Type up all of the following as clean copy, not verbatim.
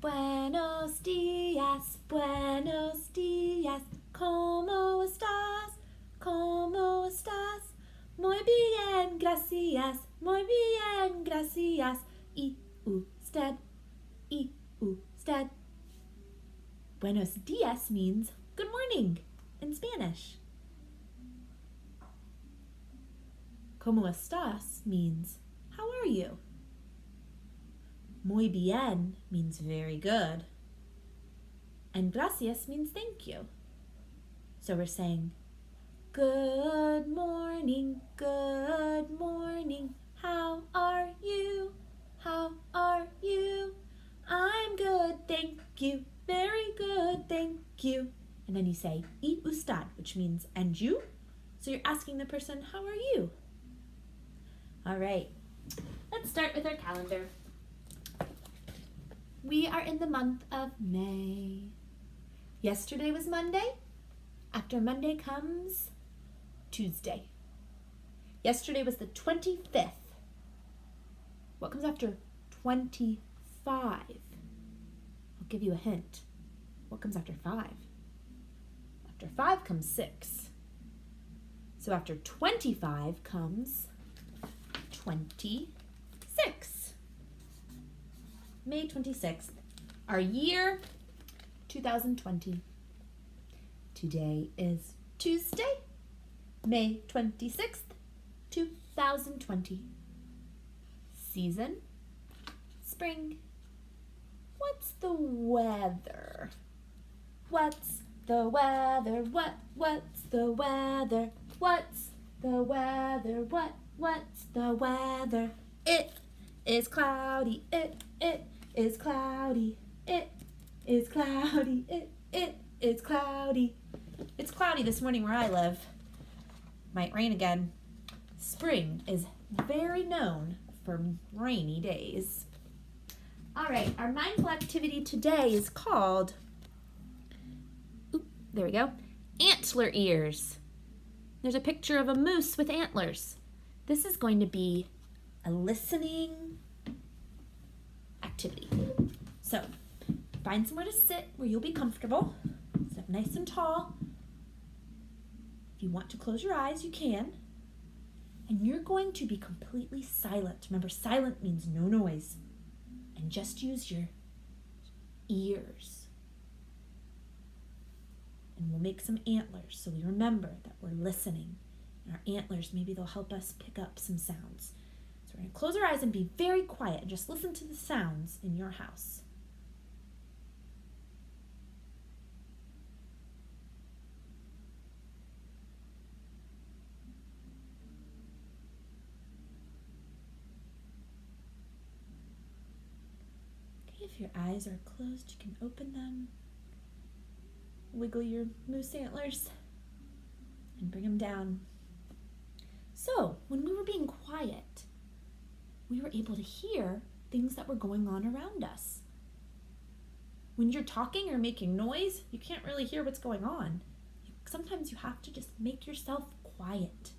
Buenos dias, buenos dias. ¿Cómo estás? ¿Cómo estás? Muy bien, gracias. Muy bien, gracias. Y usted? Y usted? Buenos dias means good morning in Spanish. ¿Cómo estás means how are you? Muy bien means very good. And gracias means thank you. So we're saying, good morning, how are you? How are you? I'm good, thank you, very good, thank you. And then you say, y usted, which means, and you? So you're asking the person, how are you? All right, let's start with our calendar. We are in the month of May. Yesterday was Monday. After Monday comes Tuesday. Yesterday was the 25th. What comes after 25? I'll give you a hint. What comes after 5? After 5 comes 6. So after 25 comes 26. May 26th. Our year, 2020. Today is Tuesday, May 26th, 2020. Season, spring. What's the weather? What's the weather? What's the weather? What's the weather? What's the weather? It is cloudy. It is cloudy. It is cloudy. It is cloudy. It's cloudy this morning where I live. Might rain again. Spring is very known for rainy days. All right, our mindful activity today is called, there we go, antler ears. There's a picture of a moose with antlers. This is going to be a listening activity. So, find somewhere to sit where you'll be comfortable. Sit up nice and tall. If you want to close your eyes, you can. And you're going to be completely silent. Remember, silent means no noise. And just use your ears. And we'll make some antlers so we remember that we're listening. And our antlers, maybe they'll help us pick up some sounds. So we're going to close our eyes and be very quiet and just listen to the sounds in your house. If your eyes are closed, you can open them, wiggle your moose antlers, and bring them down. So, when we were being quiet, we were able to hear things that were going on around us. When you're talking or making noise, you can't really hear what's going on. Sometimes you have to just make yourself quiet.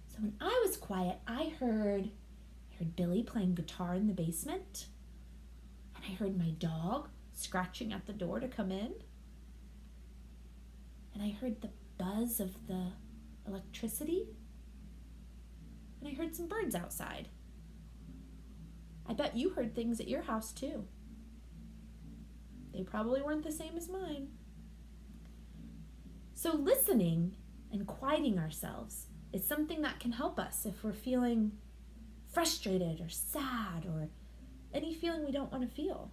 So when I was quiet, I heard Billy playing guitar in the basement. I heard my dog scratching at the door to come in. And I heard the buzz of the electricity. And I heard some birds outside. I bet you heard things at your house too. They probably weren't the same as mine. So listening and quieting ourselves is something that can help us if we're feeling frustrated or sad or any feeling we don't want to feel.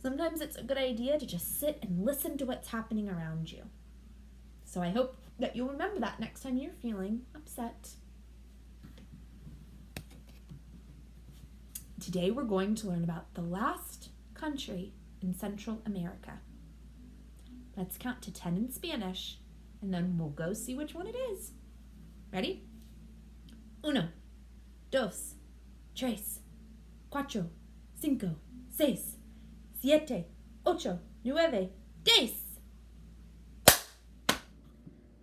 Sometimes it's a good idea to just sit and listen to what's happening around you. So I hope that you'll remember that next time you're feeling upset. Today we're going to learn about the last country in Central America. Let's count to 10 in Spanish, and then we'll go see which one it is. Ready? 1, 2, 3, 4, 5, 6, 7, 8, 9, 10.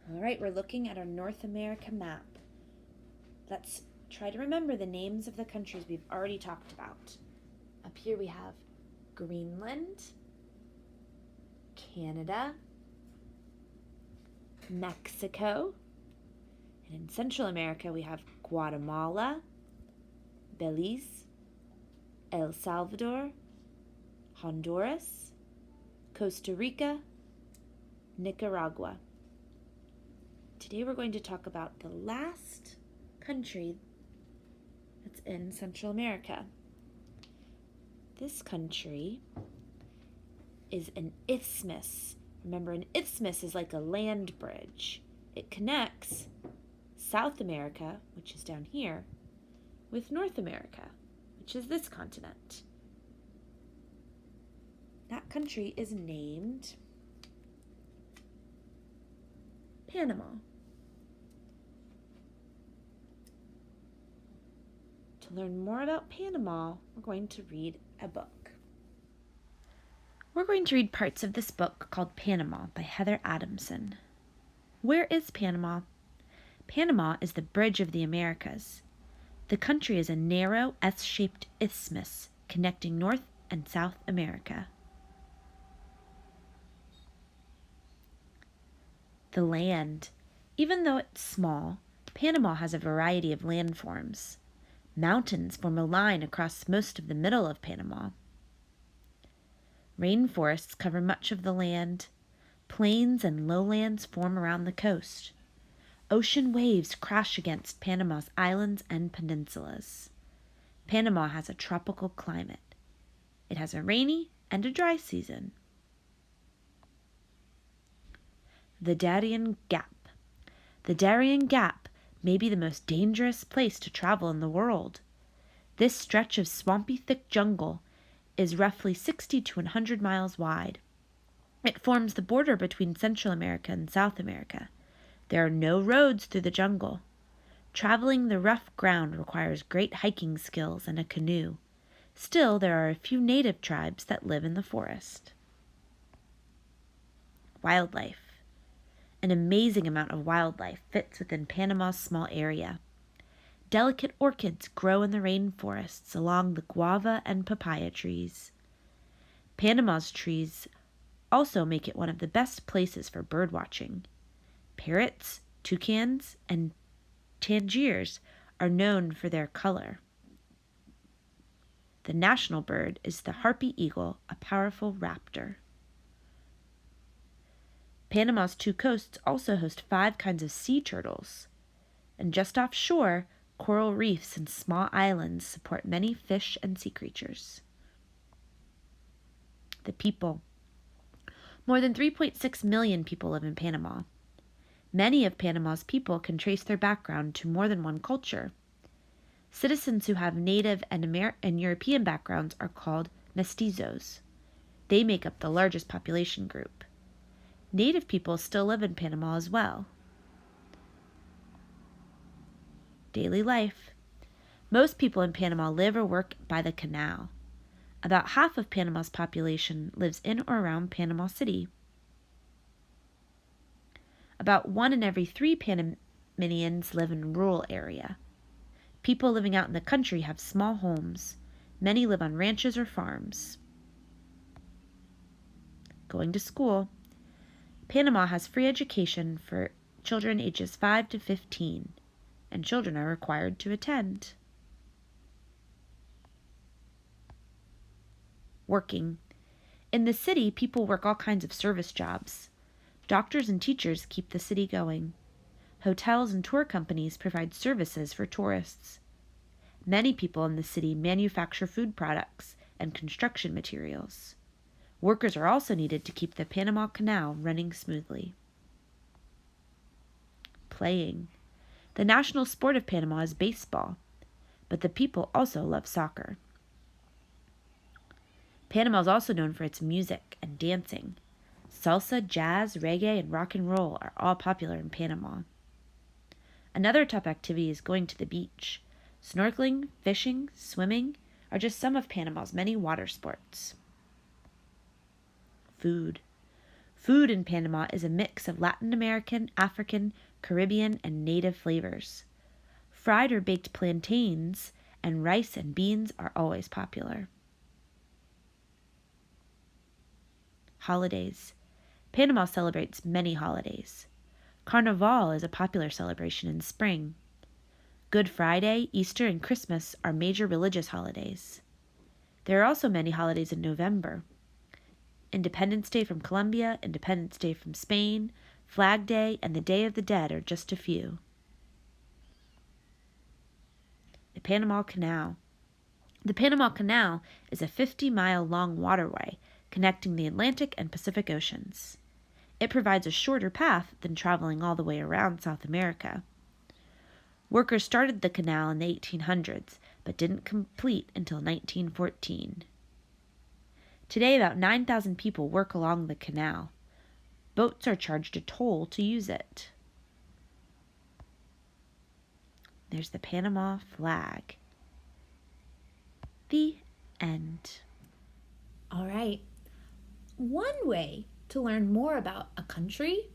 All right, we're looking at our North America map. Let's try to remember the names of the countries we've already talked about. Up here we have Greenland, Canada, Mexico, and in Central America we have Guatemala, Belize, El Salvador, Honduras, Costa Rica, Nicaragua. Today we're going to talk about the last country that's in Central America. This country is an isthmus. Remember, an isthmus is like a land bridge. It connects South America, which is down here, with North America, which is this continent. That country is named Panama. To learn more about Panama, we're going to read a book. We're going to read parts of this book called Panama by Heather Adamson. Where is Panama? Panama is the bridge of the Americas. The country is a narrow S-shaped isthmus connecting North and South America. The land. Even though it's small, Panama has a variety of landforms. Mountains form a line across most of the middle of Panama. Rainforests cover much of the land. Plains and lowlands form around the coast. Ocean waves crash against Panama's islands and peninsulas. Panama has a tropical climate. It has a rainy and a dry season. The Darien Gap. The Darien Gap may be the most dangerous place to travel in the world. This stretch of swampy, thick jungle is roughly 60 to 100 miles wide. It forms the border between Central America and South America. There are no roads through the jungle. Traveling the rough ground requires great hiking skills and a canoe. Still, there are a few native tribes that live in the forest. Wildlife. An amazing amount of wildlife fits within Panama's small area. Delicate orchids grow in the rainforests along the guava and papaya trees. Panama's trees also make it one of the best places for bird watching. Parrots, toucans, and tangiers are known for their color. The national bird is the harpy eagle, a powerful raptor. Panama's two coasts also host 5 kinds of sea turtles, and just offshore, coral reefs and small islands support many fish and sea creatures. The people. More than 3.6 million people live in Panama. Many of Panama's people can trace their background to more than one culture. Citizens who have native and European backgrounds are called mestizos. They make up the largest population group. Native people still live in Panama as well. Daily life. Most people in Panama live or work by the canal. About half of Panama's population lives in or around Panama City. About 1 in every 3 Panamanians live in a rural area. People living out in the country have small homes. Many live on ranches or farms. Going to school. Panama has free education for children ages 5 to 15, and children are required to attend. Working. In the city, people work all kinds of service jobs. Doctors and teachers keep the city going. Hotels and tour companies provide services for tourists. Many people in the city manufacture food products and construction materials. Workers are also needed to keep the Panama Canal running smoothly. Playing. The national sport of Panama is baseball, but the people also love soccer. Panama is also known for its music and dancing. Salsa, jazz, reggae, and rock and roll are all popular in Panama. Another top activity is going to the beach. Snorkeling, fishing, swimming are just some of Panama's many water sports. Food. Food in Panama is a mix of Latin American, African, Caribbean, and native flavors. Fried or baked plantains and rice and beans are always popular. Holidays. Panama celebrates many holidays. Carnival is a popular celebration in spring. Good Friday, Easter, and Christmas are major religious holidays. There are also many holidays in November. Independence Day from Colombia, Independence Day from Spain, Flag Day, and the Day of the Dead are just a few. The Panama Canal. The Panama Canal is a 50-mile-long waterway connecting the Atlantic and Pacific Oceans. It provides a shorter path than traveling all the way around South America. Workers started the canal in the 1800s, but didn't complete until 1914. Today, about 9,000 people work along the canal. Boats are charged a toll to use it. There's the Panama flag. The end. All right. One way to learn more about a country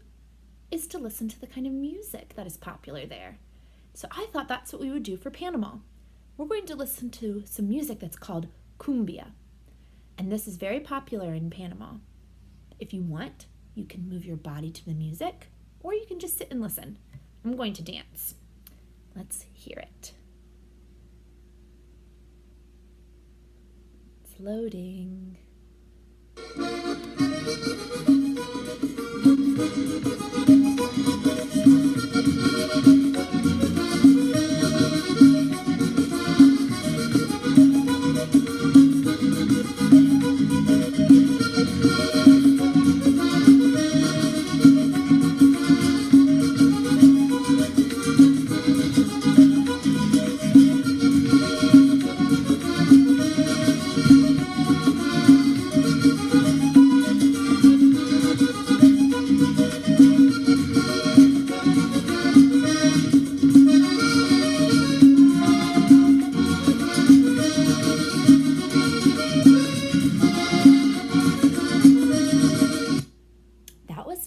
is to listen to the kind of music that is popular there. So I thought that's what we would do for Panama. We're going to listen to some music that's called cumbia. And this is very popular in Panama. If you want, you can move your body to the music, or you can just sit and listen. I'm going to dance. Let's hear it. It's loading.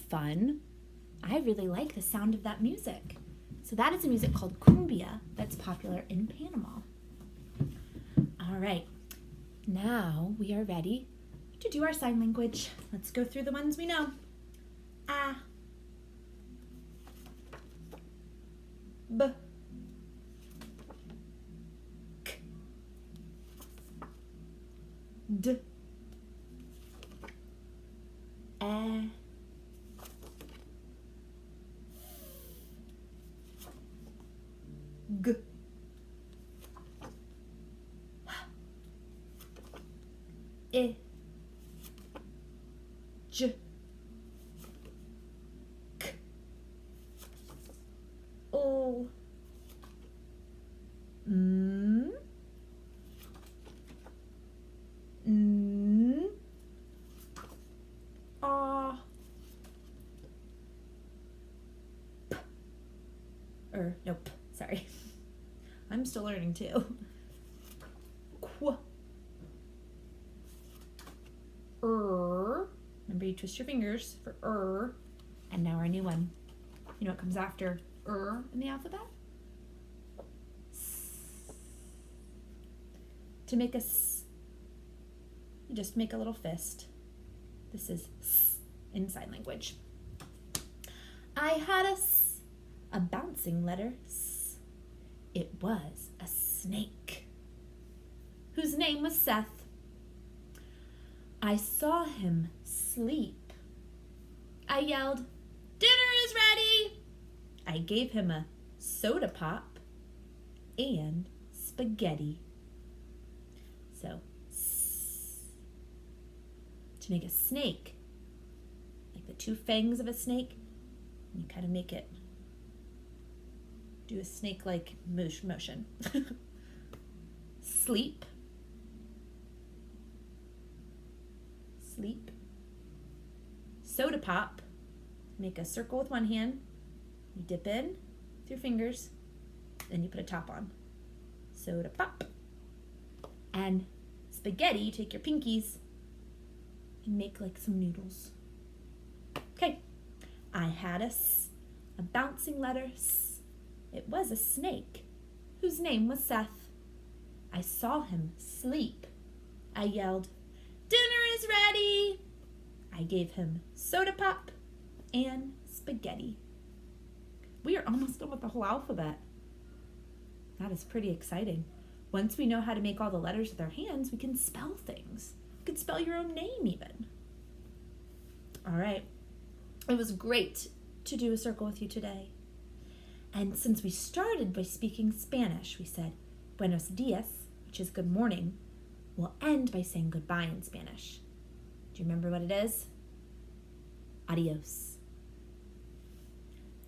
Fun. I really like the sound of that music. So that is a music called cumbia that's popular in Panama. All right, now we are ready to do our sign language. Let's go through the ones we know. A, B, K, D, E, G, I, J, K, O, M, N, A, P, nope, sorry. I'm still learning too. Qu, remember you twist your fingers for and now our new one. You know what comes after in the alphabet? S. To make a S, you just make a little fist. This is S in sign language. I had a bouncing letter S. It was a snake, whose name was Seth. I saw him sleep. I yelled, "Dinner is ready!" I gave him a soda pop and spaghetti. So, to make a snake, like the two fangs of a snake, you kind of make it do a snake-like motion. Sleep. Sleep. Soda pop. Make a circle with one hand. You dip in with your fingers. Then you put a top on. Soda pop. And spaghetti, you take your pinkies and make like some noodles. Okay. I had a bouncing letter S. It was a snake, whose name was Seth. I saw him sleep. I yelled, "Dinner is ready!" I gave him soda pop and spaghetti. We are almost done with the whole alphabet. That is pretty exciting. Once we know how to make all the letters with our hands, we can spell things. You can spell your own name even. All right. It was great to do a circle with you today. And since we started by speaking Spanish, we said buenos dias, which is good morning. We'll end by saying goodbye in Spanish. Do you remember what it is? Adios.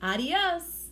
Adios.